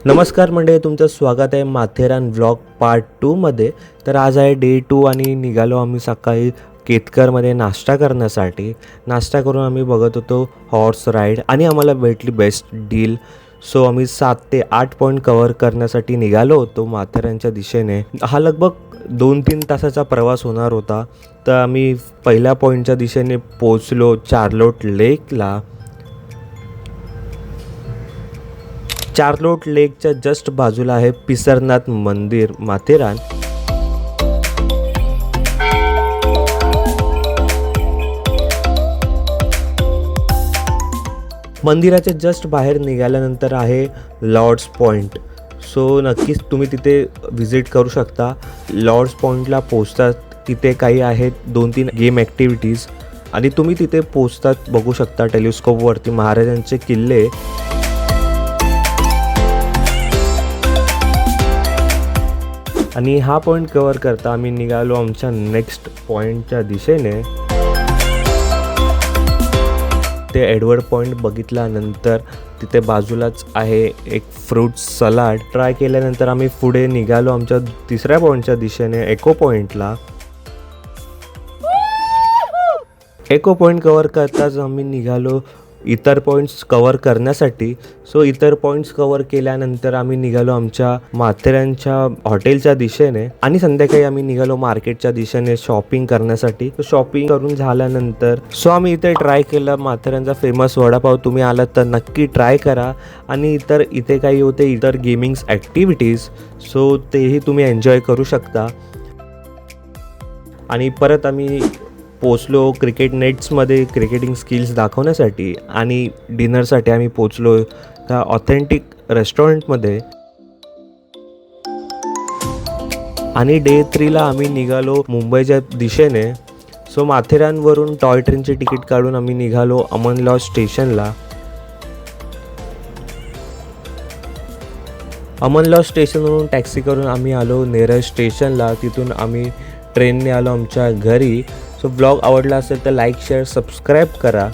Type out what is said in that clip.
नमस्कार मंडळी, तुमचं स्वागत आहे माथेरान व्लॉग पार्ट 2 मध्ये. तर आज आहे डे 2 आणि निघालो आम्ही सकाळी केतकरमध्ये नाश्ता करण्यासाठी. नाश्ता करून आम्ही बघत होतो हॉर्स राईड आणि आम्हाला भेटली बेस्ट डील. सो आम्ही 7 ते 8 पॉईंट कव्हर करण्यासाठी निघालो होतो माथेरानच्या दिशेने. हा लगभग 2-3 तासाचा प्रवास होणार होता. तर आम्ही पहिल्या पॉईंटच्या दिशेने पोचलो चार्लोट लेकला. चार्लोट लेकच्या जस्ट बाजूला आहे पिसरनाथ मंदिर माथेरान. मंदिराच्या जस्ट बाहेर निघाल्यानंतर आहे लॉर्ड्स पॉईंट. सो नक्कीच तुम्ही तिथे व्हिजिट करू शकता. लॉर्ड्स पॉईंटला पोचतात तिथे काही आहेत 2-3 गेम ॲक्टिव्हिटीज आणि तुम्ही तिथे पोचतात बघू शकता टेलिस्कोपवरती महाराजांचे किल्ले. आणि हा पॉईंट कव्हर करता आम्ही निघालो आमच्या नेक्स्ट पॉईंटच्या दिशेने. ते एडवर्ड पॉईंट बघितल्यानंतर तिथे बाजूलाच आहे एक फ्रूट सलाड. ट्राय केल्यानंतर आम्ही पुढे निघालो आमच्या तिसऱ्या पॉईंटच्या दिशेने एको पॉईंटला. एको पॉईंट कव्हर करताच आम्ही निघालो इतर पॉईंट्स कव्हर करण्यासाठी. सो इतर पॉईंट्स कव्हर केल्यानंतर आम्ही निघालो आमच्या माथेरानच्या हॉटेलच्या दिशेने आणि संध्याकाळी आम्ही निघालो मार्केटच्या दिशेने शॉपिंग करण्यासाठी. शॉपिंग करून झाल्यानंतर आम्ही इथे ट्राय केलं माथेरानचा फेमस वडापाव. तुम्ही आलात तर नक्की ट्राय करा. आणि इथे काही होते इतर गेमिंग्स ॲक्टिव्हिटीज, सो तेही तुम्ही एन्जॉय करू शकता. आणि परत आम्ही पोचलो क्रिकेट नेट्समध्ये क्रिकेटिंग स्किल्स दाखवण्यासाठी आणि डिनरसाठी आम्ही पोचलो त्या ऑथेंटिक रेस्टॉरंटमध्ये. आणि डे 3ला आम्ही निघालो मुंबईच्या दिशेने. सो माथेरानवरून टॉय ट्रेनचे तिकीट काढून आम्ही निघालो अमन लॉज स्टेशनला. अमन लॉज स्टेशनवरून टॅक्सी करून आम्ही आलो नेरळ स्टेशनला. तिथून आम्ही ट्रेनने आलो आमच्या घरी. सो ब्लॉग आवडला असेल तर लाईक शेअर सबस्क्राईब करा.